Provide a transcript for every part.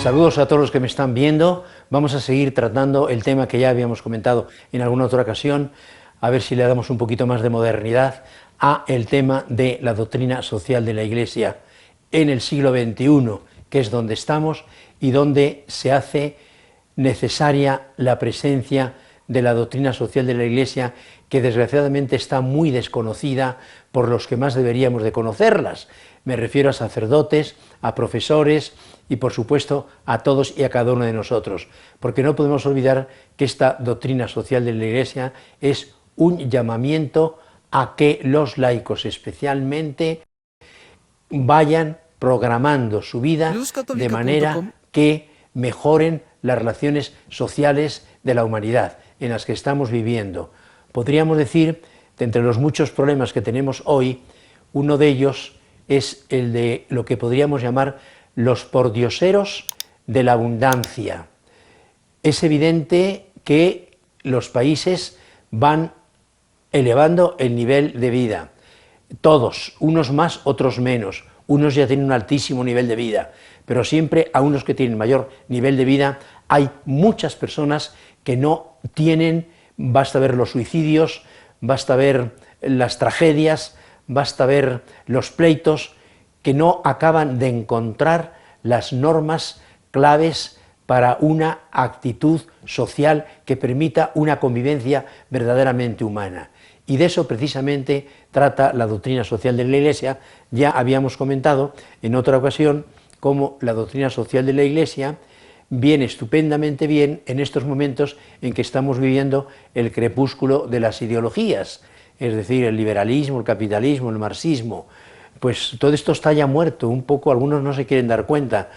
Saludos a todos los que me están viendo. Vamos a seguir tratando el tema que ya habíamos comentado en alguna otra ocasión, a ver si le damos un poquito más de modernidad a el tema de la doctrina social de la Iglesia en el siglo XXI, que es donde estamos y donde se hace necesaria la presencia de la doctrina social de la Iglesia, que desgraciadamente está muy desconocida por los que más deberíamos de conocerlas. Me refiero a sacerdotes, a profesores y, por supuesto, a todos y a cada uno de nosotros, porque no podemos olvidar que esta doctrina social de la Iglesia es un llamamiento a que los laicos especialmente vayan programando su vida de manera que mejoren las relaciones sociales de la humanidad en las que estamos viviendo. Podríamos decir, de entre los muchos problemas que tenemos hoy, uno de ellos es el de lo que podríamos llamar los pordioseros de la abundancia. Es evidente que los países van elevando el nivel de vida, todos, unos más, otros menos, unos ya tienen un altísimo nivel de vida, pero siempre a unos que tienen mayor nivel de vida hay muchas personas que no tienen. Basta ver los suicidios, basta ver las tragedias, basta ver los pleitos, que no acaban de encontrar las normas claves para una actitud social que permita una convivencia verdaderamente humana. Y de eso precisamente trata la doctrina social de la Iglesia. Ya habíamos comentado en otra ocasión cómo la doctrina social de la Iglesia viene estupendamente bien en estos momentos en que estamos viviendo el crepúsculo de las ideologías, es decir, el liberalismo, el capitalismo, el marxismo. Pues todo esto está ya muerto, un poco algunos no se quieren dar cuenta.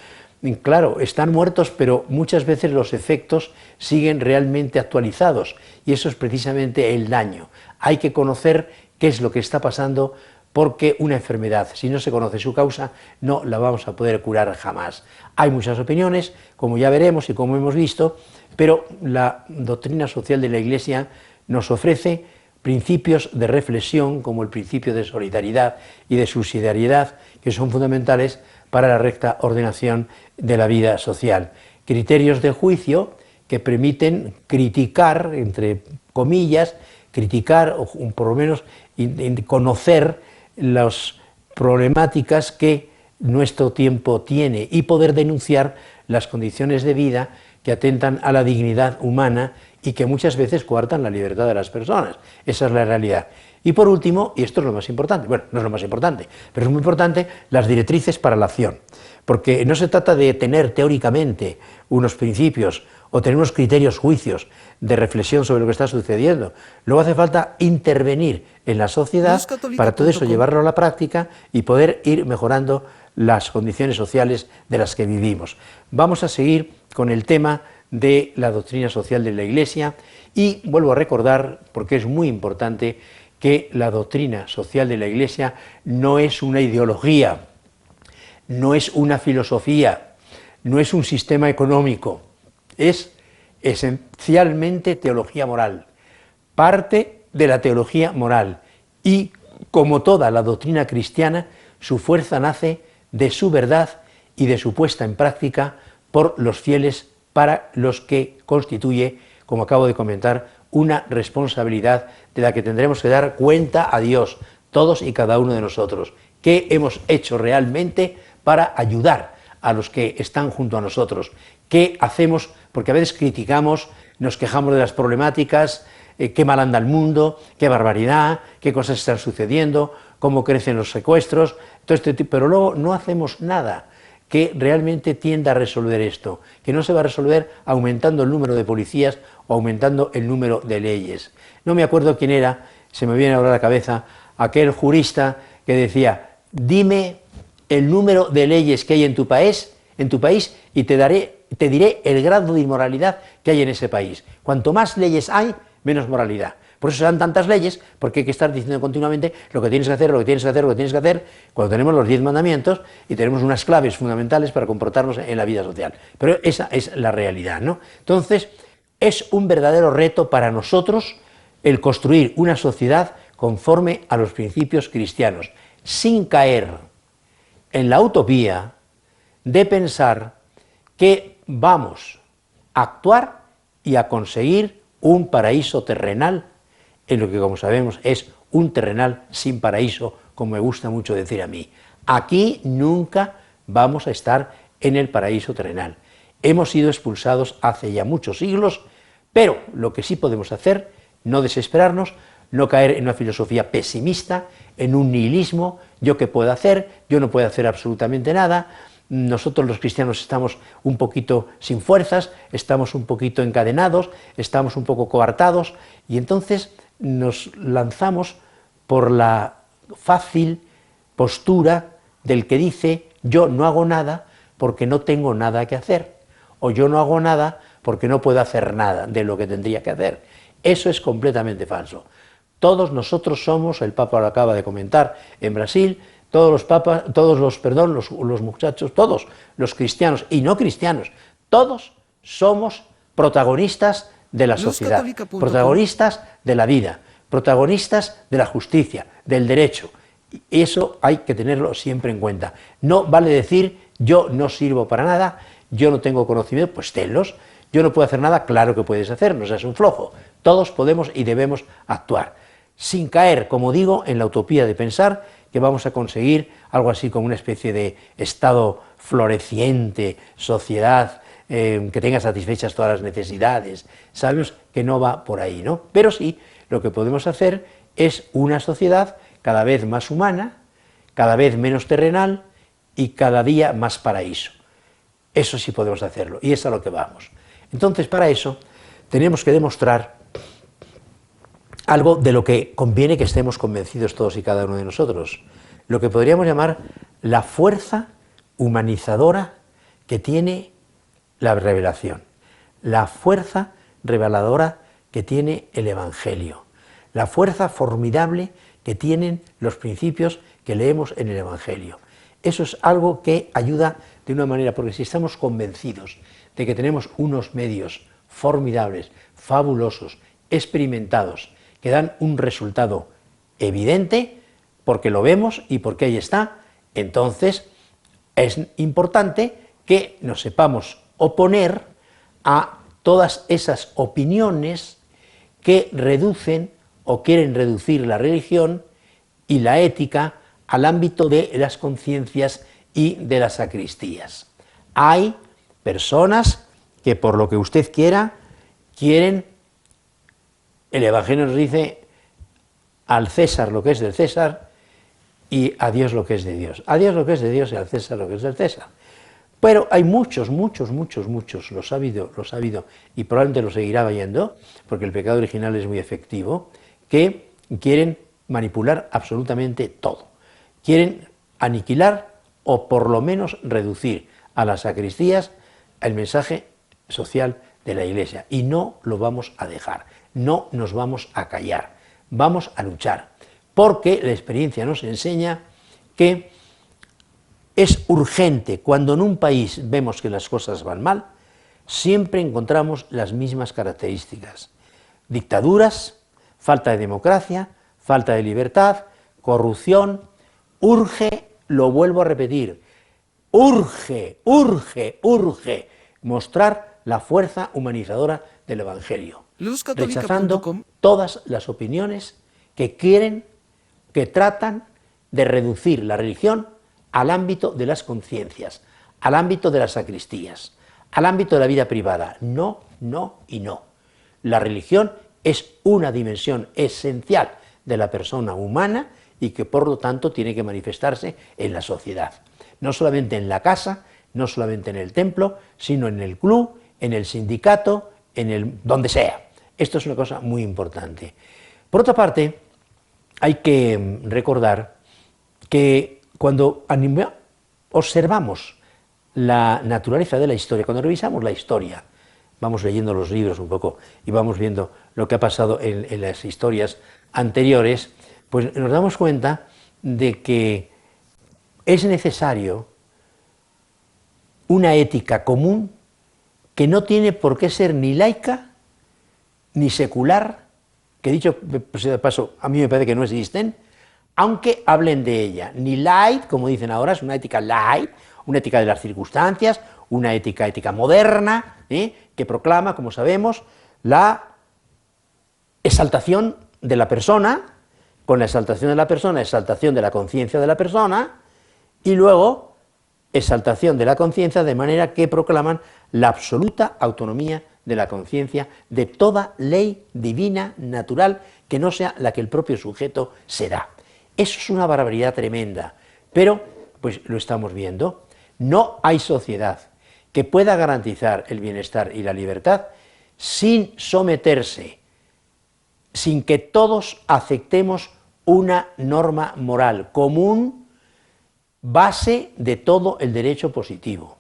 Claro, están muertos, pero muchas veces los efectos siguen realmente actualizados, y eso es precisamente el daño. Hay que conocer qué es lo que está pasando, porque una enfermedad, si no se conoce su causa, no la vamos a poder curar jamás. Hay muchas opiniones, como ya veremos y como hemos visto, pero la doctrina social de la Iglesia nos ofrece principios de reflexión, como el principio de solidaridad y de subsidiariedad, que son fundamentales para la recta ordenación de la vida social. Criterios de juicio que permiten criticar, entre comillas, criticar o por lo menos conocer las problemáticas que nuestro tiempo tiene y poder denunciar las condiciones de vida que atentan a la dignidad humana y que muchas veces coartan la libertad de las personas. Esa es la realidad. Y por último, y esto es lo más importante, bueno, no es lo más importante, pero es muy importante, las directrices para la acción. Porque no se trata de tener teóricamente unos principios o tener unos criterios, juicios de reflexión sobre lo que está sucediendo. Luego hace falta intervenir en la sociedad para todo eso llevarlo a la práctica y poder ir mejorando las condiciones sociales de las que vivimos. Vamos a seguir con el tema de la doctrina social de la Iglesia y vuelvo a recordar, porque es muy importante, que la doctrina social de la Iglesia no es una ideología, no es una filosofía, no es un sistema económico, es esencialmente teología moral, parte de la teología moral, y como toda la doctrina cristiana, su fuerza nace de su verdad y de su puesta en práctica por los fieles, para los que constituye, como acabo de comentar, una responsabilidad de la que tendremos que dar cuenta a Dios, todos y cada uno de nosotros. ¿Qué hemos hecho realmente para ayudar a los que están junto a nosotros? ¿Qué hacemos? Porque a veces criticamos, nos quejamos de las problemáticas, qué mal anda el mundo, qué barbaridad, qué cosas están sucediendo, cómo crecen los secuestros, todo este tipo, pero luego no hacemos nada que realmente tienda a resolver esto, que no se va a resolver aumentando el número de policías o aumentando el número de leyes. No me acuerdo quién era, se me viene ahora a la cabeza, aquel jurista que decía: dime el número de leyes que hay en tu país y te diré el grado de inmoralidad que hay en ese país. Cuanto más leyes hay, menos moralidad. Por eso se dan tantas leyes, porque hay que estar diciendo continuamente lo que tienes que hacer, lo que tienes que hacer, lo que tienes que hacer, cuando tenemos los 10 mandamientos y tenemos unas claves fundamentales para comportarnos en la vida social. Pero esa es la realidad, ¿no? Entonces, es un verdadero reto para nosotros el construir una sociedad conforme a los principios cristianos, sin caer en la utopía de pensar que vamos a actuar y a conseguir un paraíso terrenal, en lo que, como sabemos, es un terrenal sin paraíso, como me gusta mucho decir a mí. Aquí nunca vamos a estar en el paraíso terrenal. Hemos sido expulsados hace ya muchos siglos, pero lo que sí podemos hacer, no desesperarnos, no caer en una filosofía pesimista, en un nihilismo, yo qué puedo hacer, yo no puedo hacer absolutamente nada, nosotros los cristianos estamos un poquito sin fuerzas, estamos un poquito encadenados, estamos un poco coartados, y entonces nos lanzamos por la fácil postura del que dice yo no hago nada porque no tengo nada que hacer, o yo no hago nada porque no puedo hacer nada de lo que tendría que hacer. Eso es completamente falso. Todos nosotros somos, el Papa lo acaba de comentar en Brasil, todos los muchachos, todos los cristianos y no cristianos, todos somos protagonistas de la sociedad, protagonistas de la vida, protagonistas de la justicia, del derecho. Y eso hay que tenerlo siempre en cuenta. No vale decir yo no sirvo para nada, yo no tengo conocimiento, pues tenlos. Yo no puedo hacer nada, claro que puedes hacer, no seas un flojo. Todos podemos y debemos actuar, sin caer, como digo, en la utopía de pensar que vamos a conseguir algo así como una especie de estado floreciente, sociedad que tenga satisfechas todas las necesidades. Sabemos que no va por ahí, ¿no? Pero sí, lo que podemos hacer es una sociedad cada vez más humana, cada vez menos terrenal y cada día más paraíso. Eso sí podemos hacerlo, y es a lo que vamos. Entonces, para eso, tenemos que demostrar algo de lo que conviene que estemos convencidos todos y cada uno de nosotros, lo que podríamos llamar la fuerza humanizadora que tiene la revelación, la fuerza reveladora que tiene el Evangelio, la fuerza formidable que tienen los principios que leemos en el Evangelio. Eso es algo que ayuda de una manera, porque si estamos convencidos de que tenemos unos medios formidables, fabulosos, experimentados, que dan un resultado evidente, porque lo vemos y porque ahí está, entonces es importante que nos sepamos oponer a todas esas opiniones que reducen o quieren reducir la religión y la ética al ámbito de las conciencias y de las sacristías. Hay personas que, por lo que usted quiera, quieren, el Evangelio nos dice, al César lo que es del César y a Dios lo que es de Dios. A Dios lo que es de Dios y al César lo que es del César. Pero hay muchos, los ha habido y probablemente lo seguirá habiendo, porque el pecado original es muy efectivo, que quieren manipular absolutamente todo. Quieren aniquilar o por lo menos reducir a las sacristías el mensaje social de la Iglesia. Y no lo vamos a dejar, no nos vamos a callar, vamos a luchar, porque la experiencia nos enseña que es urgente, cuando en un país vemos que las cosas van mal, siempre encontramos las mismas características: dictaduras, falta de democracia, falta de libertad, corrupción. Urge, lo vuelvo a repetir, urge mostrar la fuerza humanizadora del Evangelio, rechazando todas las opiniones que tratan de reducir la religión al ámbito de las conciencias, al ámbito de las sacristías, al ámbito de la vida privada. No, no y no. La religión es una dimensión esencial de la persona humana y que por lo tanto tiene que manifestarse en la sociedad. No solamente en la casa, no solamente en el templo, sino en el club, en el sindicato, donde sea. Esto es una cosa muy importante. Por otra parte, hay que recordar que cuando observamos la naturaleza de la historia, cuando revisamos la historia, vamos leyendo los libros un poco y vamos viendo lo que ha pasado en las historias anteriores, pues nos damos cuenta de que es necesario una ética común que no tiene por qué ser ni laica ni secular, que dicho de paso, a mí me parece que no existen, aunque hablen de ella. Ni light, como dicen ahora, es una ética light, una ética de las circunstancias, una ética moderna, que proclama, como sabemos, la exaltación de la persona, con la exaltación de la persona, exaltación de la conciencia de la persona, y luego exaltación de la conciencia, de manera que proclaman la absoluta autonomía de la conciencia de toda ley divina, natural, que no sea la que el propio sujeto será. Eso es una barbaridad tremenda, pero pues lo estamos viendo. No hay sociedad que pueda garantizar el bienestar y la libertad sin someterse, sin que todos aceptemos una norma moral común, base de todo el derecho positivo.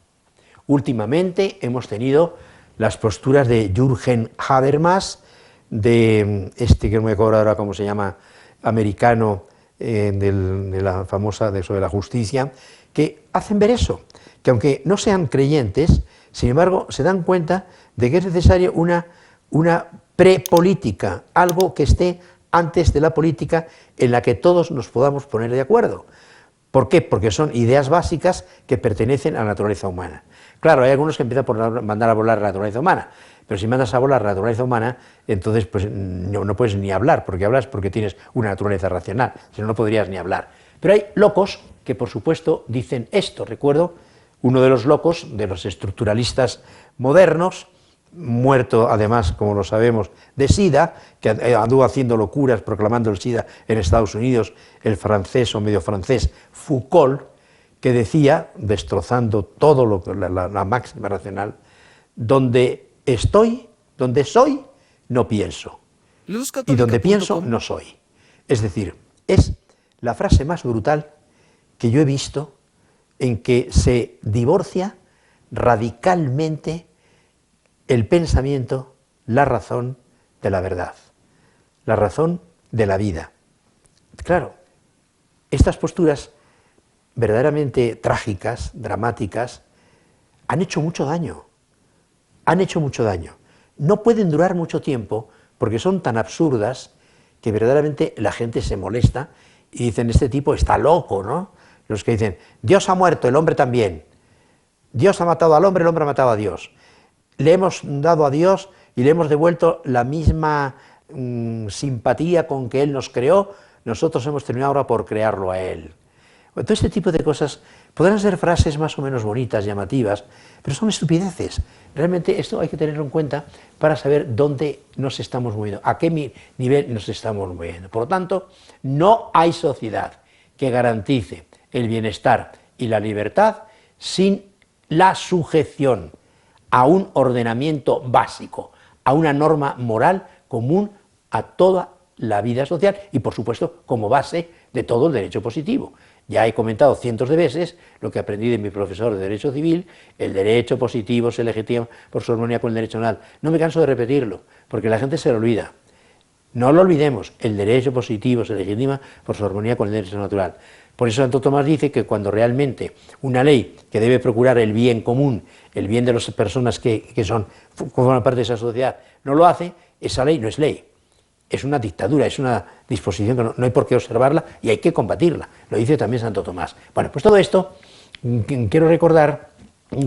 Últimamente hemos tenido las posturas de Jürgen Habermas, de que no me acuerdo ahora cómo se llama, americano, de la famosa sobre la justicia, que hacen ver eso, que aunque no sean creyentes, sin embargo se dan cuenta de que es necesario una prepolítica, algo que esté antes de la política en la que todos nos podamos poner de acuerdo. ¿Por qué? Porque son ideas básicas que pertenecen a la naturaleza humana. Claro, hay algunos que empiezan por mandar a volar la naturaleza humana, pero si mandas a volar la naturaleza humana, entonces pues no puedes ni hablar, porque hablas porque tienes una naturaleza racional, si no, no podrías ni hablar. Pero hay locos que, por supuesto, dicen esto. Recuerdo uno de los locos, de los estructuralistas modernos, muerto además, como lo sabemos, de SIDA, que anduvo haciendo locuras proclamando el SIDA en Estados Unidos, el francés o medio francés Foucault, que decía, destrozando todo la máxima racional, donde soy, no pienso, y donde pienso, no soy. Es decir, es la frase más brutal que yo he visto en que se divorcia radicalmente el pensamiento, la razón de la verdad, la razón de la vida. Claro, estas posturas verdaderamente trágicas, dramáticas, han hecho mucho daño, No pueden durar mucho tiempo porque son tan absurdas que verdaderamente la gente se molesta y dicen, este tipo está loco, ¿no? Los que dicen, Dios ha muerto, el hombre también. Dios ha matado al hombre, el hombre ha matado a Dios. Le hemos dado a Dios y le hemos devuelto la misma simpatía con que Él nos creó, nosotros hemos terminado ahora por crearlo a Él. Todo este tipo de cosas podrán ser frases más o menos bonitas, llamativas, pero son estupideces. Realmente esto hay que tenerlo en cuenta para saber dónde nos estamos moviendo, a qué nivel nos estamos moviendo. Por lo tanto, no hay sociedad que garantice el bienestar y la libertad sin la sujeción a un ordenamiento básico, a una norma moral común a toda la vida social y, por supuesto, como base de todo el derecho positivo. Ya he comentado cientos de veces lo que aprendí de mi profesor de Derecho Civil: el derecho positivo se legitima por su armonía con el derecho natural. No me canso de repetirlo, porque la gente se lo olvida. No lo olvidemos, el derecho positivo se legitima por su armonía con el derecho natural. Por eso Santo Tomás dice que cuando realmente una ley que debe procurar el bien común, el bien de las personas que forman parte de esa sociedad, no lo hace, esa ley no es ley. Es una dictadura, es una disposición que no hay por qué observarla y hay que combatirla. Lo dice también Santo Tomás. Bueno, pues todo esto, quiero recordar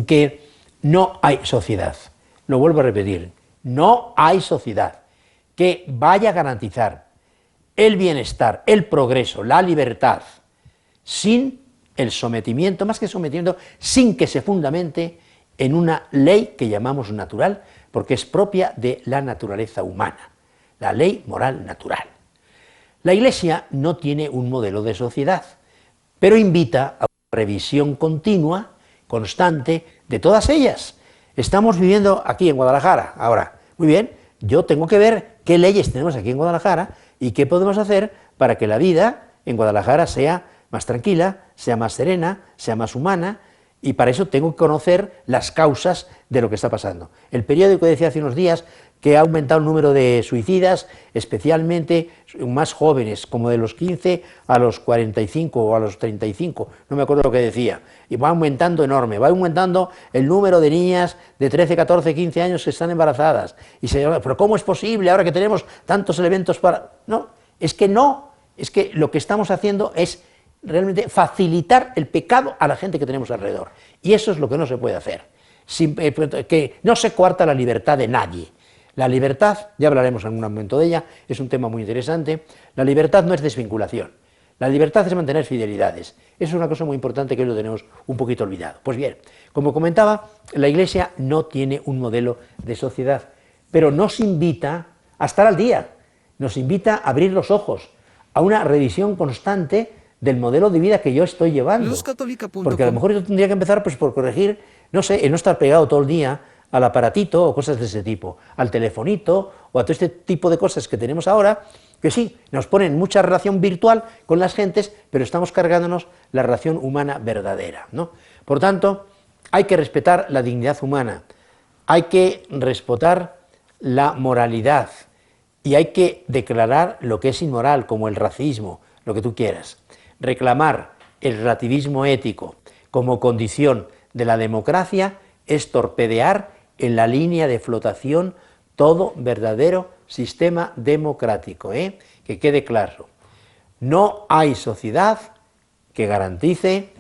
que no hay sociedad, lo vuelvo a repetir, no hay sociedad que vaya a garantizar el bienestar, el progreso, la libertad, sin el sometimiento, más que sometimiento, sin que se fundamente en una ley que llamamos natural, porque es propia de la naturaleza humana, la ley moral natural. La Iglesia no tiene un modelo de sociedad, pero invita a una revisión continua, constante, de todas ellas. Estamos viviendo aquí en Guadalajara ahora. Muy bien, yo tengo que ver qué leyes tenemos aquí en Guadalajara y qué podemos hacer para que la vida en Guadalajara sea más tranquila, sea más serena, sea más humana, y para eso tengo que conocer las causas de lo que está pasando. El periódico decía hace unos días que ha aumentado el número de suicidas, especialmente más jóvenes, como de los 15 a los 45 o a los 35, no me acuerdo lo que decía, y va aumentando enorme, va aumentando el número de niñas de 13, 14, 15 años que están embarazadas, y se llama, pero ¿cómo es posible ahora que tenemos tantos elementos para...? No, es que lo que estamos haciendo es realmente facilitar el pecado a la gente que tenemos alrededor, y eso es lo que no se puede hacer. que no se coarta la libertad de nadie. La libertad, ya hablaremos en un momento de ella, es un tema muy interesante. La libertad no es desvinculación. La libertad es mantener fidelidades. Eso es una cosa muy importante que hoy lo tenemos un poquito olvidado. Pues bien, como comentaba, la Iglesia no tiene un modelo de sociedad, pero nos invita a estar al día, nos invita a abrir los ojos, a una revisión constante del modelo de vida que yo estoy llevando. Porque a lo mejor yo tendría que empezar pues, por corregir, no sé, el no estar pegado todo el día al aparatito o cosas de ese tipo, al telefonito o a todo este tipo de cosas que tenemos ahora, que sí, nos ponen mucha relación virtual con las gentes, pero estamos cargándonos la relación humana verdadera, ¿no? Por tanto, hay que respetar la dignidad humana, hay que respetar la moralidad y hay que declarar lo que es inmoral, como el racismo, lo que tú quieras. Reclamar el relativismo ético como condición de la democracia es torpedear en la línea de flotación todo verdadero sistema democrático, que quede claro. No hay sociedad que garantice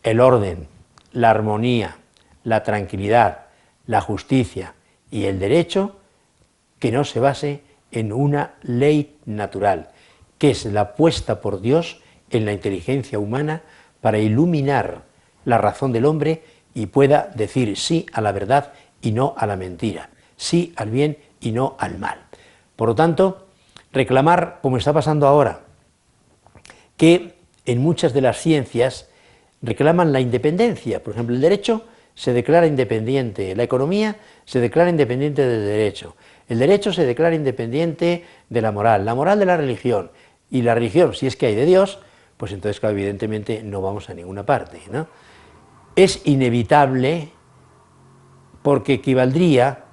el orden, la armonía, la tranquilidad, la justicia y el derecho que no se base en una ley natural, que es la puesta por Dios en la inteligencia humana para iluminar la razón del hombre y pueda decir sí a la verdad y no a la mentira, sí al bien y no al mal. Por lo tanto, reclamar, como está pasando ahora, que en muchas de las ciencias reclaman la independencia. Por ejemplo, el derecho se declara independiente, la economía se declara independiente del derecho, el derecho se declara independiente de la moral de la religión, y la religión, si es que hay de Dios, pues entonces, claro, evidentemente no vamos a ninguna parte, ¿no? Es inevitable porque equivaldría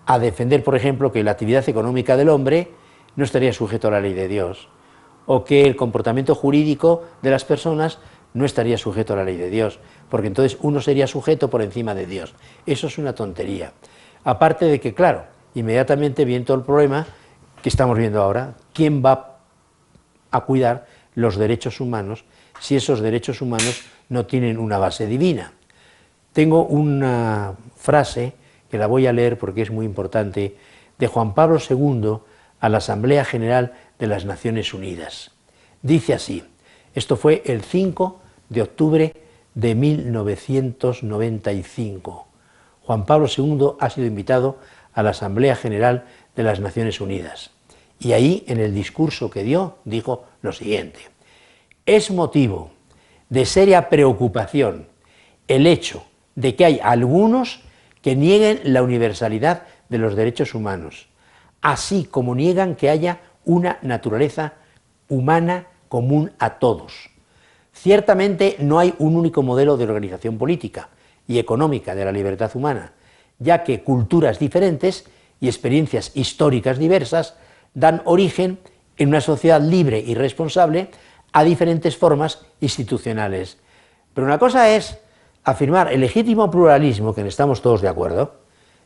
a defender, por ejemplo, que la actividad económica del hombre no estaría sujeto a la ley de Dios, o que el comportamiento jurídico de las personas no estaría sujeto a la ley de Dios, porque entonces uno sería sujeto por encima de Dios. Eso es una tontería. Aparte de que, claro, inmediatamente viene todo el problema que estamos viendo ahora. ¿Quién va a cuidar los derechos humanos si esos derechos humanos no tienen una base divina? Tengo una frase que la voy a leer porque es muy importante, de Juan Pablo II a la Asamblea General de las Naciones Unidas. Dice así, esto fue el 5 de octubre de 1995. Juan Pablo II ha sido invitado a la Asamblea General de las Naciones Unidas. Y ahí, en el discurso que dio, dijo lo siguiente: es motivo de seria preocupación el hecho de que hay algunos que nieguen la universalidad de los derechos humanos, así como niegan que haya una naturaleza humana común a todos. Ciertamente no hay un único modelo de organización política y económica de la libertad humana, ya que culturas diferentes y experiencias históricas diversas dan origen en una sociedad libre y responsable a diferentes formas institucionales. Pero una cosa es afirmar el legítimo pluralismo, que estamos todos de acuerdo,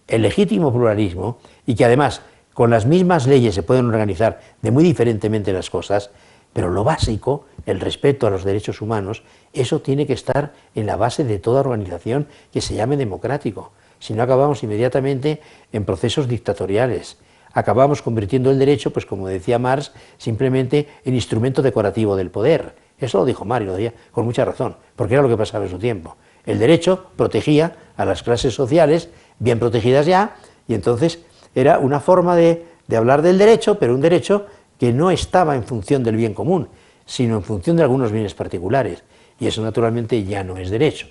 el legítimo pluralismo, y que además con las mismas leyes se pueden organizar de muy diferentemente las cosas, pero lo básico, el respeto a los derechos humanos, eso tiene que estar en la base de toda organización que se llame democrático. Si no, acabamos inmediatamente en procesos dictatoriales. Acabamos convirtiendo el derecho, pues como decía Marx, simplemente en instrumento decorativo del poder. Eso lo dijo Marx y lo decía con mucha razón, porque era lo que pasaba en su tiempo. El derecho protegía a las clases sociales, bien protegidas ya, y entonces era una forma de hablar del derecho, pero un derecho que no estaba en función del bien común, sino en función de algunos bienes particulares, y eso naturalmente ya no es derecho.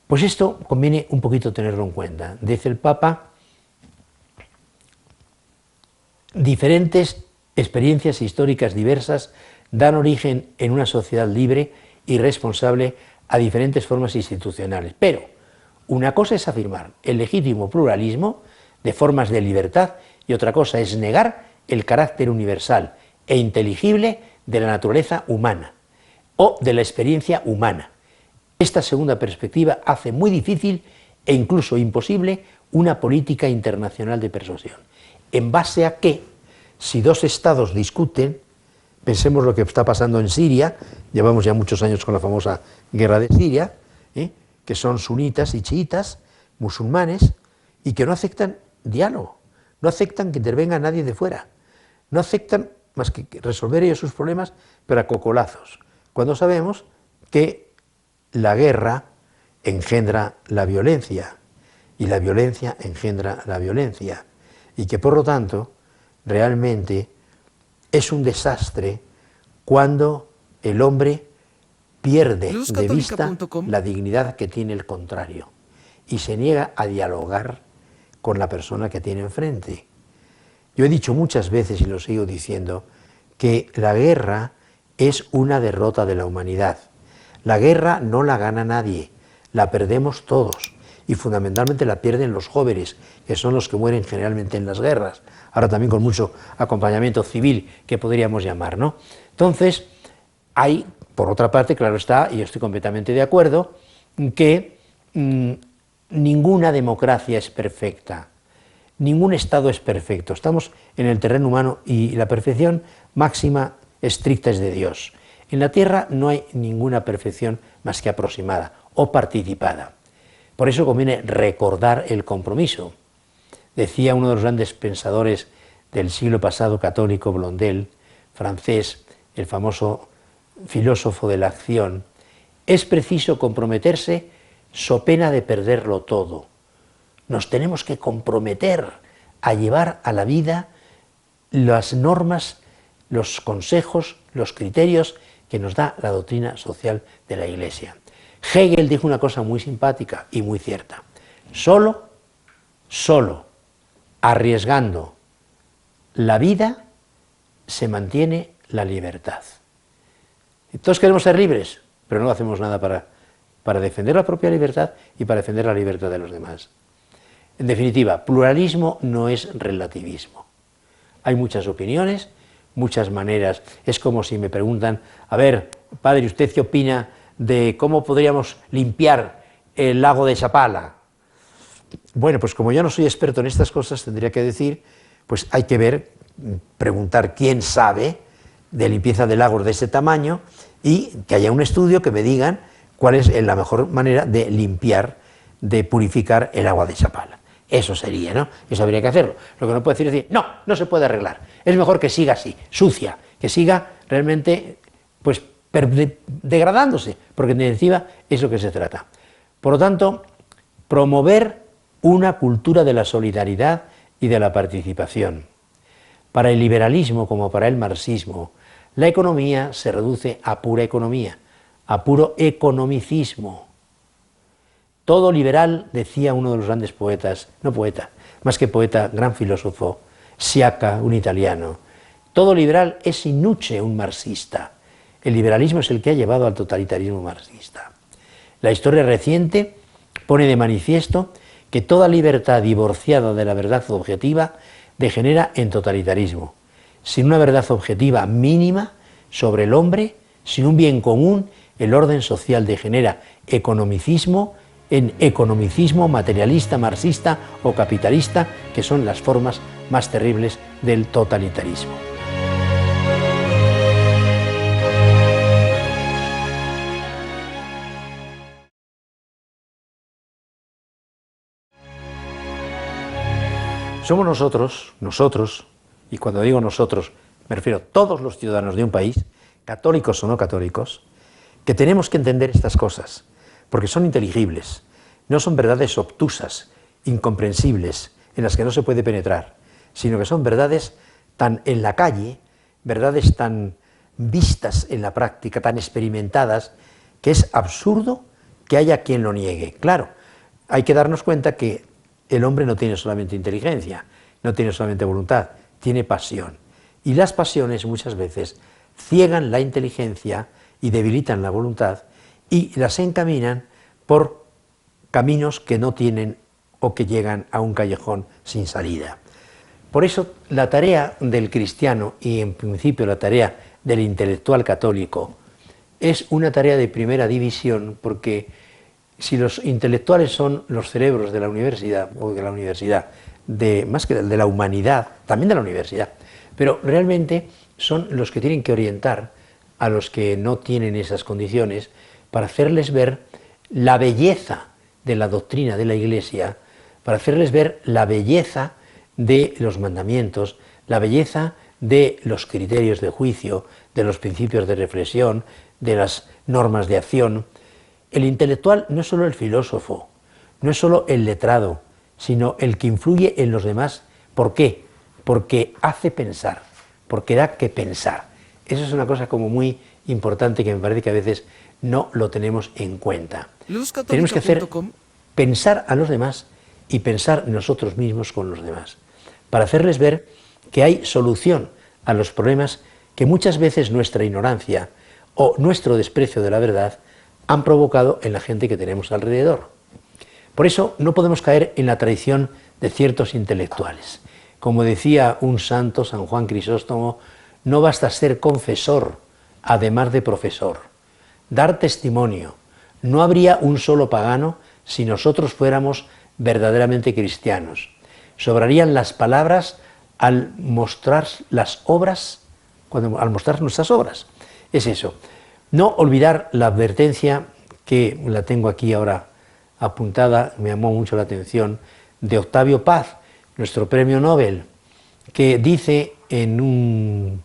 Pues esto conviene un poquito tenerlo en cuenta. Dice el Papa, diferentes experiencias históricas diversas dan origen en una sociedad libre y responsable a diferentes formas institucionales. Pero una cosa es afirmar el legítimo pluralismo de formas de libertad y otra cosa es negar el carácter universal e inteligible de la naturaleza humana o de la experiencia humana. Esta segunda perspectiva hace muy difícil e incluso imposible una política internacional de persuasión. ¿En base a qué? Si dos estados discuten, pensemos lo que está pasando en Siria, llevamos ya muchos años con la famosa guerra de Siria, que son sunitas y chiitas, musulmanes y que no aceptan diálogo, no aceptan que intervenga nadie de fuera, no aceptan más que resolver ellos sus problemas, pero a cocolazos, cuando sabemos que la guerra engendra la violencia y la violencia engendra la violencia y que por lo tanto realmente es un desastre cuando el hombre pierde de vista la dignidad que tiene el contrario y se niega a dialogar con la persona que tiene enfrente. Yo he dicho muchas veces y lo sigo diciendo que la guerra es una derrota de la humanidad. La guerra no la gana nadie, la perdemos todos y fundamentalmente la pierden los jóvenes, que son los que mueren generalmente en las guerras, ahora también con mucho acompañamiento civil que podríamos llamar, ¿no? Entonces, hay, por otra parte, claro está, y yo estoy completamente de acuerdo, que ninguna democracia es perfecta, ningún Estado es perfecto, estamos en el terreno humano y la perfección máxima estricta es de Dios. En la Tierra no hay ninguna perfección más que aproximada o participada. Por eso conviene recordar el compromiso. Decía uno de los grandes pensadores del siglo pasado católico, Blondel, francés, el famoso filósofo de la acción, es preciso comprometerse so pena de perderlo todo. Nos tenemos que comprometer a llevar a la vida las normas, los consejos, los criterios que nos da la doctrina social de la Iglesia. Hegel dijo una cosa muy simpática y muy cierta. Solo arriesgando la vida se mantiene la libertad. Y todos queremos ser libres, pero no hacemos nada para defender la propia libertad y para defender la libertad de los demás. En definitiva, pluralismo no es relativismo. Hay muchas opiniones, muchas maneras. Es como si me preguntan, a ver, padre, ¿usted qué opina de cómo podríamos limpiar el lago de Chapala? Bueno, pues como yo no soy experto en estas cosas, tendría que decir, pues hay que ver, preguntar quién sabe de limpieza de lagos de ese tamaño y que haya un estudio que me digan cuál es la mejor manera de limpiar, de purificar el agua de Chapala. Eso sería, ¿no? Eso habría que hacerlo. Lo que no puedo decir es decir, no, no se puede arreglar. Es mejor que siga así, sucia, que siga realmente, pues, degradándose, porque en definitiva es lo que se trata. Por lo tanto, promover una cultura de la solidaridad y de la participación. Para el liberalismo, como para el marxismo, la economía se reduce a pura economía, a puro economicismo. Todo liberal, decía uno de los grandes poetas, no poeta, más que poeta, gran filósofo, Sciacca, un italiano, todo liberal es in nuce un marxista. El liberalismo es el que ha llevado al totalitarismo marxista. La historia reciente pone de manifiesto que toda libertad divorciada de la verdad objetiva degenera en totalitarismo. Sin una verdad objetiva mínima sobre el hombre, sin un bien común, el orden social degenera economicismo en economicismo materialista, marxista o capitalista, que son las formas más terribles del totalitarismo. Somos nosotros, y cuando digo nosotros, me refiero a todos los ciudadanos de un país, católicos o no católicos, que tenemos que entender estas cosas, porque son inteligibles, no son verdades obtusas, incomprensibles, en las que no se puede penetrar, sino que son verdades tan en la calle, verdades tan vistas en la práctica, tan experimentadas, que es absurdo que haya quien lo niegue. Claro, hay que darnos cuenta que el hombre no tiene solamente inteligencia, no tiene solamente voluntad, tiene pasión. Y las pasiones muchas veces ciegan la inteligencia y debilitan la voluntad y las encaminan por caminos que no tienen o que llegan a un callejón sin salida. Por eso la tarea del cristiano y en principio la tarea del intelectual católico es una tarea de primera división, porque si los intelectuales son los cerebros de la universidad, o de la universidad, más que de la humanidad, también de la universidad, pero realmente son los que tienen que orientar a los que no tienen esas condiciones para hacerles ver la belleza de la doctrina de la Iglesia, para hacerles ver la belleza de los mandamientos, la belleza de los criterios de juicio, de los principios de reflexión, de las normas de acción. El intelectual no es solo el filósofo, no es solo el letrado, sino el que influye en los demás. ¿Por qué? Porque hace pensar, porque da que pensar. Eso es una cosa como muy importante que me parece que a veces no lo tenemos en cuenta. Tenemos que hacer pensar a los demás y pensar nosotros mismos con los demás, para hacerles ver que hay solución a los problemas que muchas veces nuestra ignorancia o nuestro desprecio de la verdad han provocado en la gente que tenemos alrededor. Por eso no podemos caer en la traición de ciertos intelectuales. Como decía un santo, San Juan Crisóstomo, no basta ser confesor, además de profesor. Dar testimonio. No habría un solo pagano si nosotros fuéramos verdaderamente cristianos. Sobrarían las palabras al mostrar las obras, al mostrar nuestras obras. Es eso. No olvidar la advertencia, que la tengo aquí ahora apuntada, me llamó mucho la atención, de Octavio Paz, nuestro premio Nobel, que dice en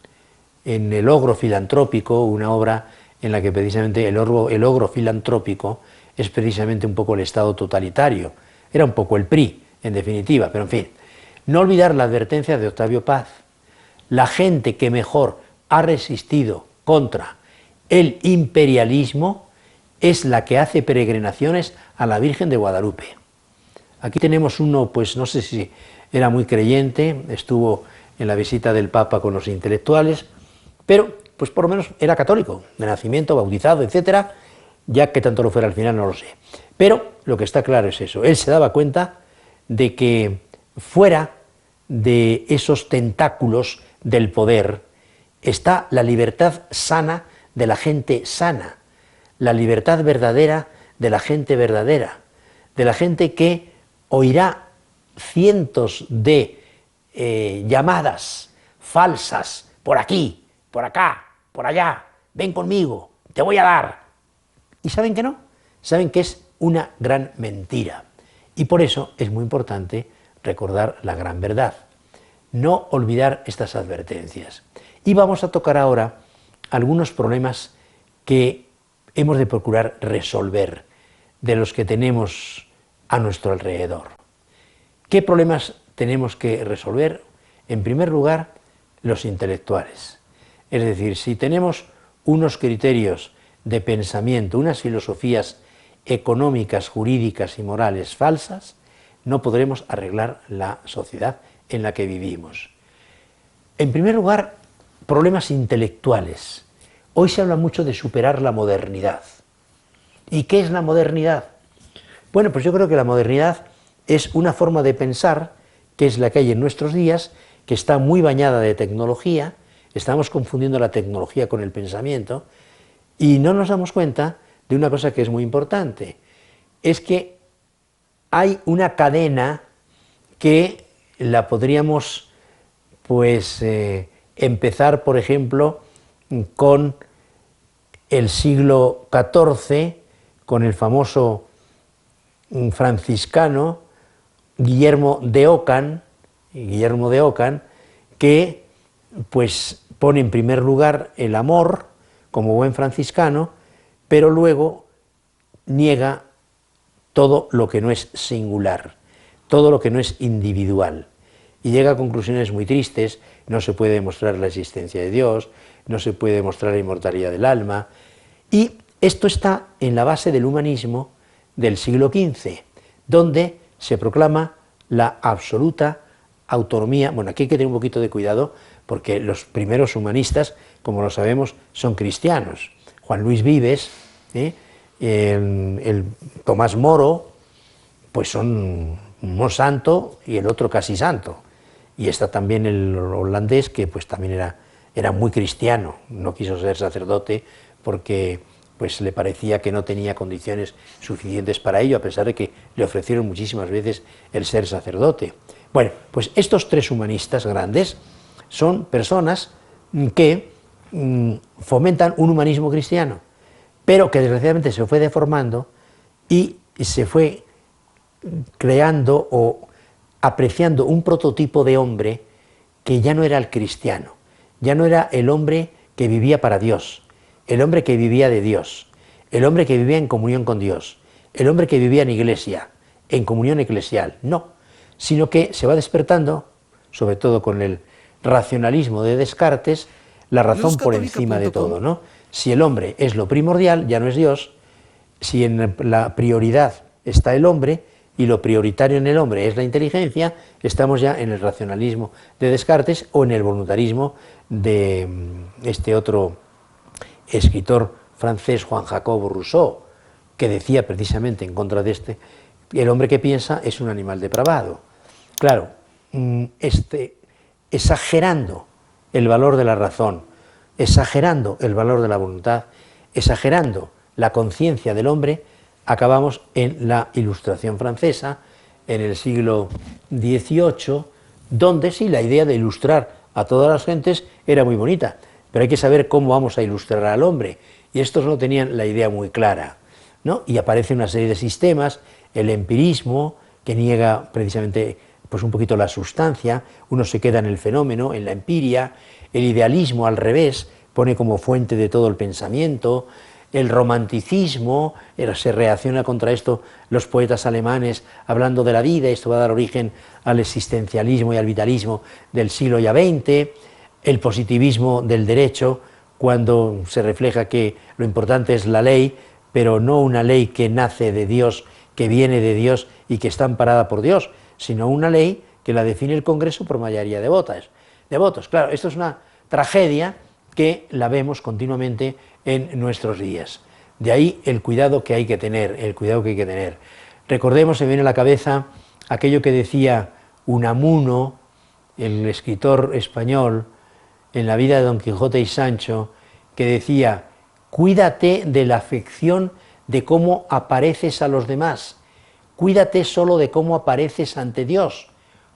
El ogro filantrópico, una obra en la que precisamente el ogro filantrópico es precisamente un poco el Estado totalitario, era un poco el PRI, en definitiva, pero en fin. No olvidar la advertencia de Octavio Paz. La gente que mejor ha resistido contra el imperialismo es la que hace peregrinaciones a la Virgen de Guadalupe. Aquí tenemos uno, pues no sé si era muy creyente, estuvo en la visita del Papa con los intelectuales, pero pues por lo menos era católico, de nacimiento, bautizado, etcétera, ya que tanto lo fuera al final no lo sé. Pero lo que está claro es eso, él se daba cuenta de que fuera de esos tentáculos del poder está la libertad sana de la gente sana, la libertad verdadera de la gente verdadera, de la gente que oirá cientos de llamadas falsas, por aquí, por acá, por allá, ven conmigo, te voy a dar. ¿Y saben que no? Saben que es una gran mentira. Y por eso es muy importante recordar la gran verdad. No olvidar estas advertencias. Y vamos a tocar ahora algunos problemas que hemos de procurar resolver de los que tenemos a nuestro alrededor. ¿Qué problemas tenemos que resolver? En primer lugar, los intelectuales. Es decir, si tenemos unos criterios de pensamiento, unas filosofías económicas, jurídicas y morales falsas, no podremos arreglar la sociedad en la que vivimos. En primer lugar, problemas intelectuales. Hoy se habla mucho de superar la modernidad. ¿Y qué es la modernidad? Bueno, pues yo creo que la modernidad es una forma de pensar, que es la que hay en nuestros días, que está muy bañada de tecnología, estamos confundiendo la tecnología con el pensamiento, y no nos damos cuenta de una cosa que es muy importante, es que hay una cadena que la podríamos pues empezar, por ejemplo, con el siglo XIV, con el famoso franciscano Guillermo de Ockham, que pues pone en primer lugar el amor como buen franciscano, pero luego niega todo lo que no es singular, todo lo que no es individual, y llega a conclusiones muy tristes. No se puede demostrar la existencia de Dios, no se puede demostrar la inmortalidad del alma, y esto está en la base del humanismo del siglo XV, donde se proclama la absoluta autonomía. Bueno, aquí hay que tener un poquito de cuidado, porque los primeros humanistas, como lo sabemos, son cristianos. Juan Luis Vives, el Tomás Moro, pues son uno santo y el otro casi santo. Y está también el holandés, que pues también era muy cristiano, no quiso ser sacerdote porque pues le parecía que no tenía condiciones suficientes para ello, a pesar de que le ofrecieron muchísimas veces el ser sacerdote. Bueno, pues estos tres humanistas grandes son personas que fomentan un humanismo cristiano, pero que desgraciadamente se fue deformando y se fue creando o apreciando un prototipo de hombre que ya no era el cristiano, ya no era el hombre que vivía para Dios, el hombre que vivía de Dios, el hombre que vivía en comunión con Dios, el hombre que vivía en iglesia, en comunión eclesial, no, sino que se va despertando, sobre todo con el racionalismo de Descartes, la razón por encima de todo, ¿no? Si el hombre es lo primordial, ya no es Dios. Si en la prioridad está el hombre y lo prioritario en el hombre es la inteligencia, estamos ya en el racionalismo de Descartes o en el voluntarismo de este otro escritor francés, Juan Jacobo Rousseau, que decía precisamente en contra de el hombre que piensa es un animal depravado. Claro, exagerando el valor de la razón, exagerando el valor de la voluntad, exagerando la conciencia del hombre, acabamos en la Ilustración francesa, en el siglo XVIII, donde sí, la idea de ilustrar a todas las gentes era muy bonita, pero hay que saber cómo vamos a ilustrar al hombre, y estos no tenían la idea muy clara, ¿no? Y aparece una serie de sistemas, el empirismo, que niega precisamente pues un poquito la sustancia, uno se queda en el fenómeno, en la empiria, el idealismo al revés, pone como fuente de todo el pensamiento, el romanticismo, se reacciona contra esto los poetas alemanes hablando de la vida, esto va a dar origen al existencialismo y al vitalismo del siglo ya XX, el positivismo del derecho, cuando se refleja que lo importante es la ley, pero no una ley que nace de Dios, que viene de Dios y que está amparada por Dios, sino una ley que la define el Congreso por mayoría de votos. Claro, esto es una tragedia que la vemos continuamente en nuestros días. De ahí el cuidado que hay que tener, Recordemos, se me viene a la cabeza aquello que decía Unamuno, el escritor español, en la vida de Don Quijote y Sancho, que decía: cuídate de la afección de cómo apareces a los demás, cuídate solo de cómo apareces ante Dios,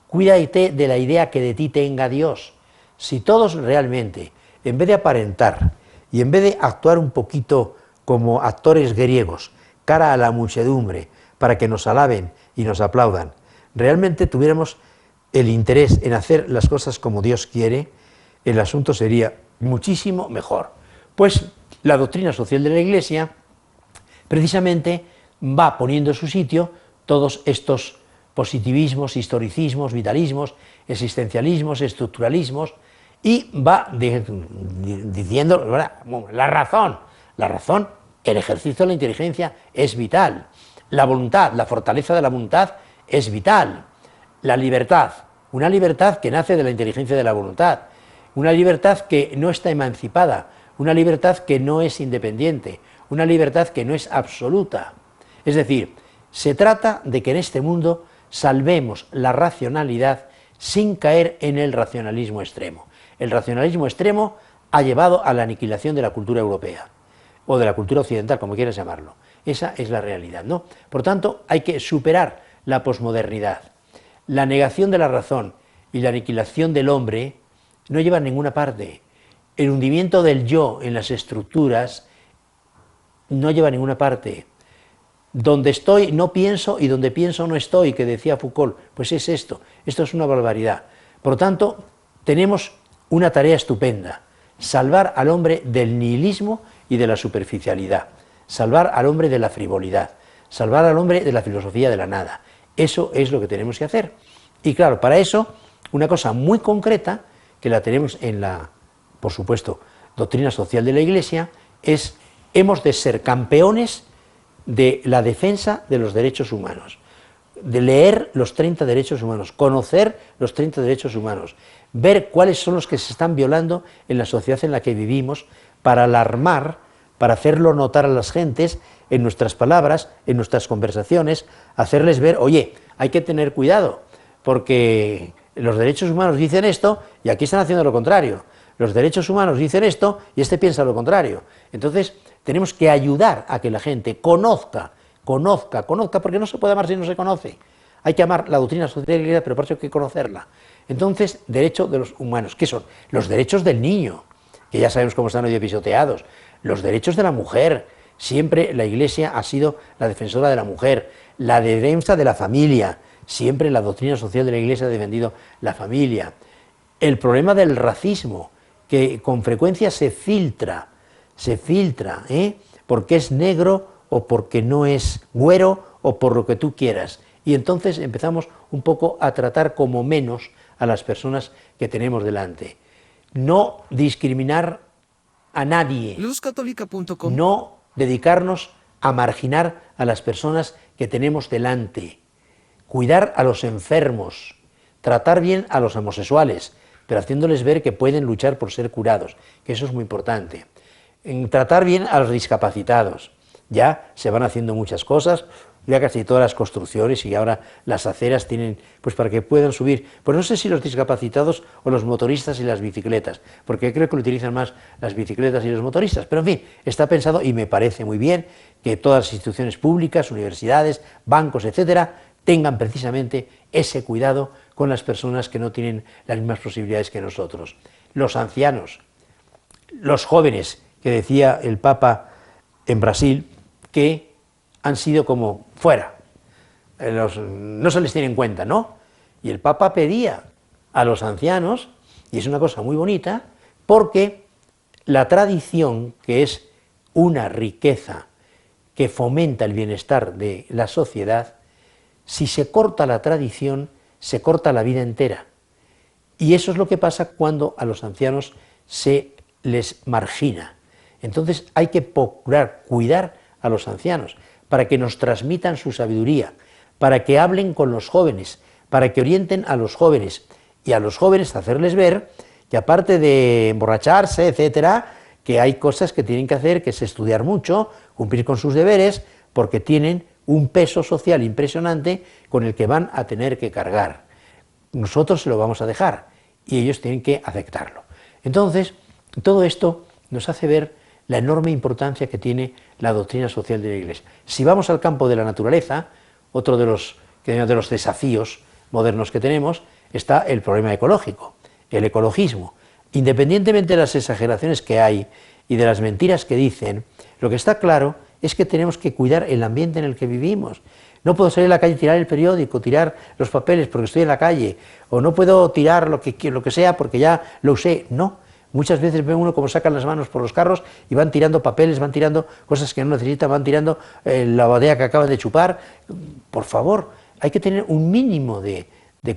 cuídate de la idea que de ti tenga Dios. Si todos realmente, en vez de aparentar y en vez de actuar un poquito como actores griegos, cara a la muchedumbre, para que nos alaben y nos aplaudan, realmente tuviéramos el interés en hacer las cosas como Dios quiere, el asunto sería muchísimo mejor. Pues la doctrina social de la Iglesia precisamente va poniendo en su sitio todos estos positivismos, historicismos, vitalismos, existencialismos, estructuralismos, y va diciendo la razón, el ejercicio de la inteligencia es vital, la voluntad, la fortaleza de la voluntad es vital, la libertad, una libertad que nace de la inteligencia de la voluntad, una libertad que no está emancipada, una libertad que no es independiente, una libertad que no es absoluta. Es decir, se trata de que en este mundo salvemos la racionalidad sin caer en el racionalismo extremo. El racionalismo extremo ha llevado a la aniquilación de la cultura europea, o de la cultura occidental, como quieras llamarlo. Esa es la realidad, ¿no? Por tanto, hay que superar la posmodernidad. La negación de la razón y la aniquilación del hombre no llevan a ninguna parte. El hundimiento del yo en las estructuras no lleva a ninguna parte. Donde estoy no pienso y donde pienso no estoy, que decía Foucault, pues es esto es una barbaridad. Por lo tanto, tenemos una tarea estupenda: salvar al hombre del nihilismo y de la superficialidad, salvar al hombre de la frivolidad, salvar al hombre de la filosofía de la nada. Eso es lo que tenemos que hacer. Y claro, para eso, una cosa muy concreta, que la tenemos en la, por supuesto, doctrina social de la Iglesia, es: hemos de ser campeones de la defensa de los derechos humanos, de leer los 30 derechos humanos, conocer los 30 derechos humanos, ver cuáles son los que se están violando en la sociedad en la que vivimos, para alarmar, para hacerlo notar a las gentes en nuestras palabras, en nuestras conversaciones, hacerles ver: oye, hay que tener cuidado, porque los derechos humanos dicen esto y aquí están haciendo lo contrario. Los derechos humanos dicen esto y este piensa lo contrario. Entonces, tenemos que ayudar a que la gente conozca, porque no se puede amar si no se conoce. Hay que amar la doctrina social de la Iglesia, pero por eso hay que conocerla. Entonces, derechos de los humanos, ¿qué son? Los derechos del niño, que ya sabemos cómo están hoy pisoteados. Los derechos de la mujer, siempre la Iglesia ha sido la defensora de la mujer. la defensa de la familia. Siempre la doctrina social de la Iglesia ha defendido la familia. El problema del racismo, que con frecuencia se filtra, porque es negro o porque no es güero o por lo que tú quieras. Y entonces empezamos un poco a tratar como menos a las personas que tenemos delante. No discriminar a nadie. luzcatólica.com. No dedicarnos a marginar a las personas que tenemos delante. Cuidar a los enfermos. Tratar bien a los homosexuales, pero haciéndoles ver que pueden luchar por ser curados, que eso es muy importante. Tratar bien a los discapacitados. Ya se van haciendo muchas cosas, ya casi todas las construcciones y ahora las aceras tienen, pues para que puedan subir, pues no sé si los discapacitados o los motoristas y las bicicletas, porque creo que lo utilizan más las bicicletas y los motoristas, pero en fin, está pensado y me parece muy bien que todas las instituciones públicas, universidades, bancos, etcétera, tengan precisamente ese cuidado con las personas que no tienen las mismas posibilidades que nosotros. Los ancianos, los jóvenes, que decía el Papa en Brasil, que han sido como fuera, no se les tiene en cuenta, ¿no? Y el Papa pedía a los ancianos, y es una cosa muy bonita, porque la tradición, que es una riqueza que fomenta el bienestar de la sociedad, si se corta la tradición, se corta la vida entera. Y eso es lo que pasa cuando a los ancianos se les margina. Entonces hay que procurar cuidar a los ancianos para que nos transmitan su sabiduría, para que hablen con los jóvenes, para que orienten a los jóvenes y a los jóvenes hacerles ver que aparte de emborracharse, etcétera, que hay cosas que tienen que hacer, que es estudiar mucho, cumplir con sus deberes, porque tienen un peso social impresionante con el que van a tener que cargar. Nosotros se lo vamos a dejar y ellos tienen que aceptarlo. Entonces, todo esto nos hace ver la enorme importancia que tiene la doctrina social de la Iglesia. Si vamos al campo de la naturaleza, otro de los desafíos modernos que tenemos, está el problema ecológico, el ecologismo. Independientemente de las exageraciones que hay y de las mentiras que dicen, lo que está claro es que tenemos que cuidar el ambiente en el que vivimos. No puedo salir a la calle y tirar el periódico, tirar los papeles porque estoy en la calle, o no puedo tirar lo que sea porque ya lo usé. No, muchas veces ve uno cómo sacan las manos por los carros y van tirando papeles, van tirando cosas que no necesitan, van tirando la botella que acaban de chupar. Por favor, hay que tener un mínimo de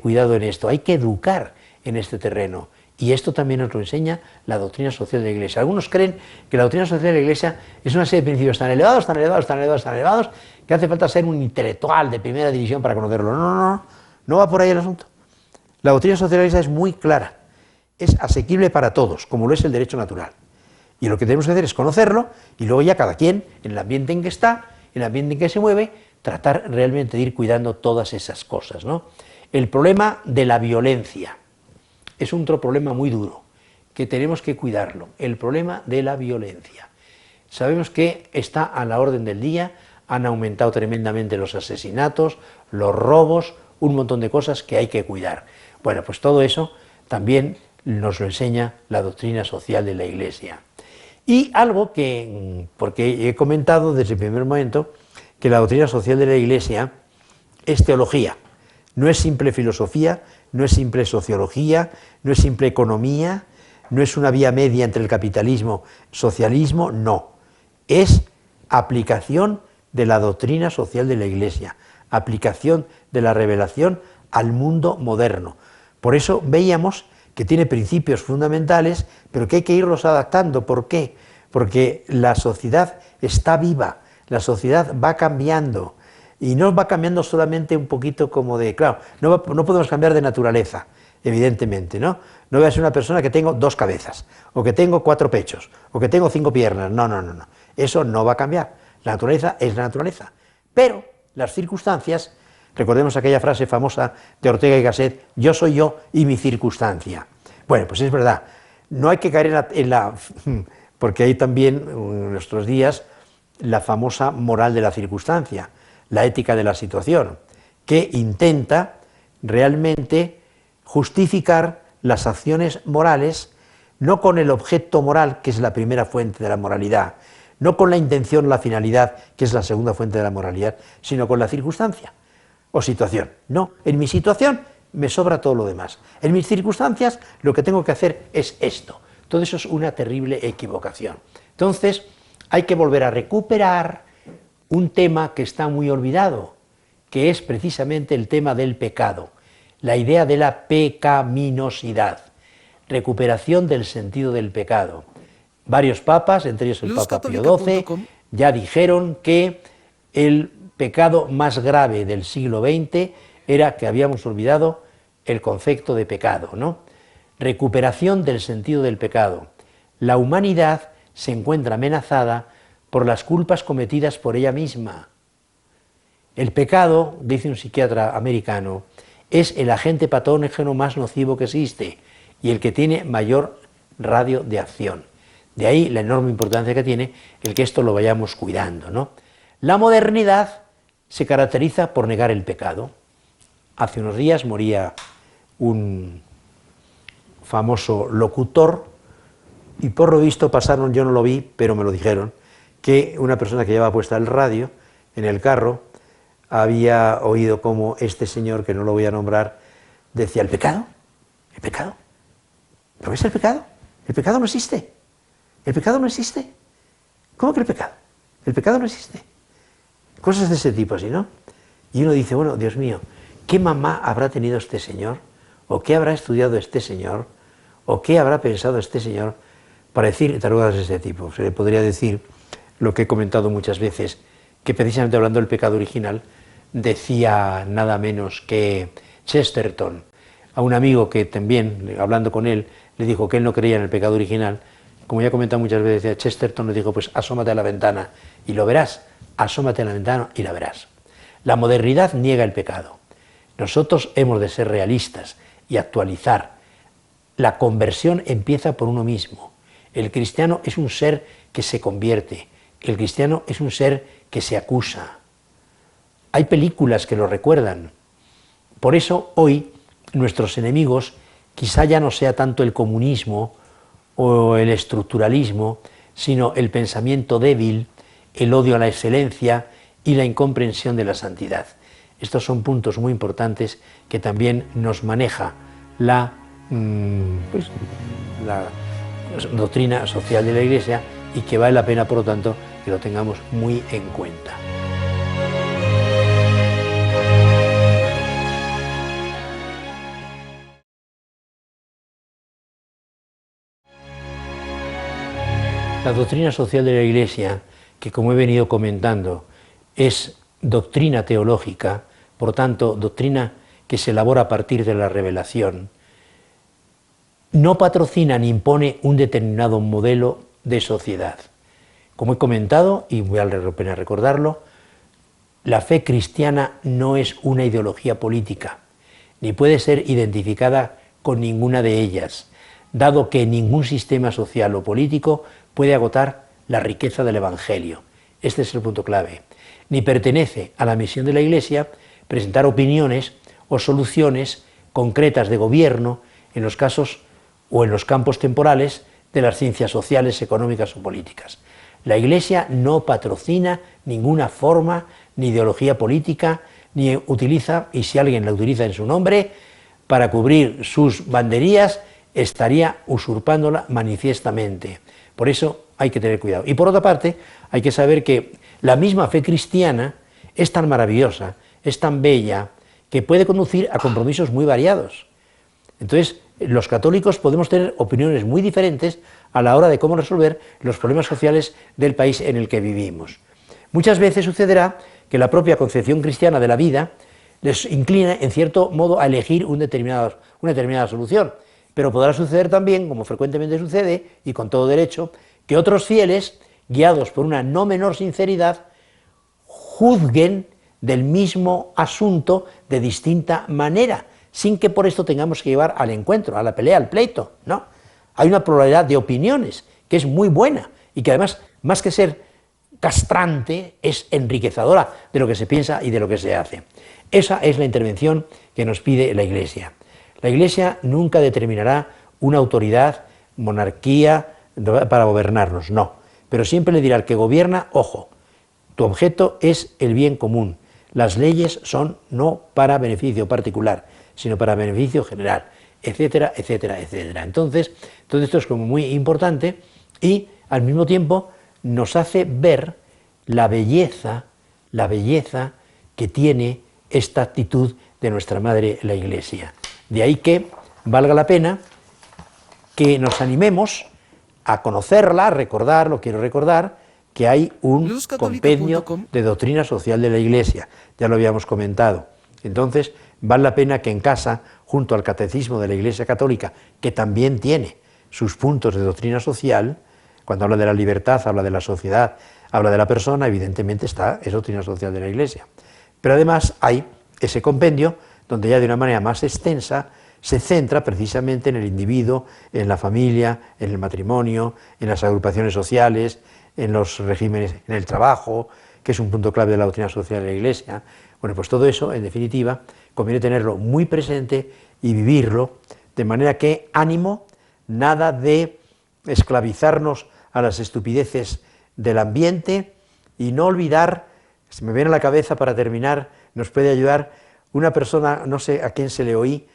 cuidado en esto, hay que educar en este terreno. Y esto también nos lo enseña la doctrina social de la Iglesia. Algunos creen que la doctrina social de la Iglesia es una serie de principios tan elevados, que hace falta ser un intelectual de primera división para conocerlo. No va por ahí el asunto. La doctrina social de la Iglesia es muy clara, es asequible para todos, como lo es el derecho natural. Y lo que tenemos que hacer es conocerlo y luego ya cada quien, en el ambiente en que está, en el ambiente en que se mueve, tratar realmente de ir cuidando todas esas cosas, ¿no? El problema de la violencia es otro problema muy duro, que tenemos que cuidarlo, el problema de la violencia. Sabemos que está a la orden del día, han aumentado tremendamente los asesinatos, los robos, un montón de cosas que hay que cuidar. Bueno, pues todo eso también nos lo enseña la doctrina social de la Iglesia. Y algo que, porque he comentado desde el primer momento, que la doctrina social de la Iglesia es teología, no es simple filosofía, no es simple sociología, no es simple economía, no es una vía media entre el capitalismo y socialismo, no. Es aplicación de la doctrina social de la Iglesia, aplicación de la revelación al mundo moderno. Por eso veíamos que tiene principios fundamentales, pero que hay que irlos adaptando. ¿Por qué? Porque la sociedad está viva, la sociedad va cambiando. Y no va cambiando solamente un poquito como de, claro, no podemos cambiar de naturaleza, evidentemente, ¿no? No voy a ser una persona que tengo 2 cabezas, o que tengo 4 pechos, o que tengo 5 piernas, no. Eso no va a cambiar, la naturaleza es la naturaleza. Pero las circunstancias, recordemos aquella frase famosa de Ortega y Gasset, yo soy yo y mi circunstancia. Bueno, pues es verdad, no hay que caer porque hay también en nuestros días la famosa moral de la circunstancia, la ética de la situación, que intenta realmente justificar las acciones morales, no con el objeto moral, que es la primera fuente de la moralidad, no con la intención, la finalidad, que es la segunda fuente de la moralidad, sino con la circunstancia o situación. No, en mi situación me sobra todo lo demás. En mis circunstancias lo que tengo que hacer es esto. Todo eso es una terrible equivocación. Entonces, hay que volver a recuperar un tema que está muy olvidado, que es precisamente el tema del pecado, la idea de la pecaminosidad, recuperación del sentido del pecado. Varios papas, entre ellos el Papa Pío XII, ya dijeron que el pecado más grave del siglo XX era que habíamos olvidado el concepto de pecado, ¿no? Recuperación del sentido del pecado. La humanidad se encuentra amenazada por las culpas cometidas por ella misma. El pecado, dice un psiquiatra americano, es el agente patógeno más nocivo que existe y el que tiene mayor radio de acción. De ahí la enorme importancia que tiene el que esto lo vayamos cuidando, ¿no? La modernidad se caracteriza por negar el pecado. Hace unos días moría un famoso locutor y por lo visto pasaron, yo no lo vi, pero me lo dijeron, que una persona que llevaba puesta el radio en el carro había oído cómo este señor, que no lo voy a nombrar, decía: ¿el pecado? ¿El pecado? ¿Pero qué es el pecado? El pecado no existe. El pecado no existe. ¿Cómo que el pecado? El pecado no existe. Cosas de ese tipo así, ¿no? Y uno dice: bueno, Dios mío, ¿qué mamá habrá tenido este señor? ¿O qué habrá estudiado este señor? ¿O qué habrá pensado este señor para decir tarugadas de ese tipo? Se le podría decir lo que he comentado muchas veces, que precisamente hablando del pecado original, decía nada menos que Chesterton a un amigo que también, hablando con él, le dijo que él no creía en el pecado original. Como ya he comentado muchas veces, decía Chesterton, le dijo: pues asómate a la ventana y lo verás, asómate a la ventana y la verás. La modernidad niega el pecado. Nosotros hemos de ser realistas y actualizar. La conversión empieza por uno mismo. El cristiano es un ser que se convierte, el cristiano es un ser que se acusa. Hay películas que lo recuerdan. Por eso hoy nuestros enemigos quizá ya no sea tanto el comunismo o el estructuralismo, sino el pensamiento débil, el odio a la excelencia y la incomprensión de la santidad. Estos son puntos muy importantes que también nos maneja la doctrina social de la Iglesia y que vale la pena, por lo tanto, que lo tengamos muy en cuenta. La doctrina social de la Iglesia, que como he venido comentando, es doctrina teológica, por tanto, doctrina que se elabora a partir de la revelación, no patrocina ni impone un determinado modelo de sociedad. Como he comentado, y voy a pena recordarlo, la fe cristiana no es una ideología política, ni puede ser identificada con ninguna de ellas, dado que ningún sistema social o político puede agotar la riqueza del Evangelio. Este es el punto clave. Ni pertenece a la misión de la Iglesia presentar opiniones o soluciones concretas de gobierno en los casos o en los campos temporales de las ciencias sociales, económicas o políticas. La Iglesia no patrocina ninguna forma ni ideología política, ni utiliza, y si alguien la utiliza en su nombre, para cubrir sus banderías, estaría usurpándola manifiestamente. Por eso hay que tener cuidado. Y por otra parte, hay que saber que la misma fe cristiana es tan maravillosa, es tan bella, que puede conducir a compromisos muy variados. Entonces, los católicos podemos tener opiniones muy diferentes a la hora de cómo resolver los problemas sociales del país en el que vivimos. Muchas veces sucederá que la propia concepción cristiana de la vida les inclina, en cierto modo, a elegir una determinada solución. Pero podrá suceder también, como frecuentemente sucede, y con todo derecho, que otros fieles, guiados por una no menor sinceridad, juzguen del mismo asunto de distinta manera, sin que por esto tengamos que llevar al encuentro, a la pelea, al pleito, ¿no? Hay una pluralidad de opiniones que es muy buena y que además, más que ser castrante, es enriquecedora de lo que se piensa y de lo que se hace. Esa es la intervención que nos pide la Iglesia. La Iglesia nunca determinará una autoridad, monarquía, para gobernarnos, no. pero siempre le dirá al que gobierna, ojo, tu objeto es el bien común, las leyes son no para beneficio particular, sino para beneficio general, etcétera, etcétera, etcétera. Entonces, todo esto es como muy importante y al mismo tiempo nos hace ver la belleza que tiene esta actitud de nuestra Madre la Iglesia. De ahí que valga la pena que nos animemos a conocerla, a recordarlo, quiero recordar que hay un compendio de doctrina social de la Iglesia, ya lo habíamos comentado. Entonces, vale la pena que en casa, junto al Catecismo de la Iglesia Católica, que también tiene sus puntos de doctrina social, cuando habla de la libertad, habla de la sociedad, habla de la persona, evidentemente es doctrina social de la Iglesia. Pero además hay ese compendio donde ya de una manera más extensa se centra precisamente en el individuo, en la familia, en el matrimonio, en las agrupaciones sociales, en los regímenes, en el trabajo, que es un punto clave de la doctrina social de la Iglesia. Bueno, pues todo eso, en definitiva, conviene tenerlo muy presente y vivirlo, de manera que ánimo, nada de esclavizarnos a las estupideces del ambiente y no olvidar, se me viene a la cabeza para terminar, nos puede ayudar una persona, no sé a quién se le oí,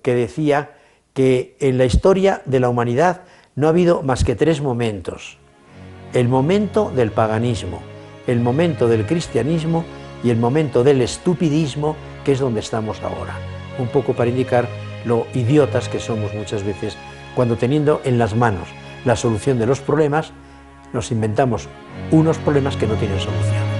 que decía que en la historia de la humanidad no ha habido más que 3 momentos: el momento del paganismo, el momento del cristianismo y el momento del estupidismo, que es donde estamos ahora. Un poco para indicar lo idiotas que somos muchas veces, cuando teniendo en las manos la solución de los problemas, nos inventamos unos problemas que no tienen solución.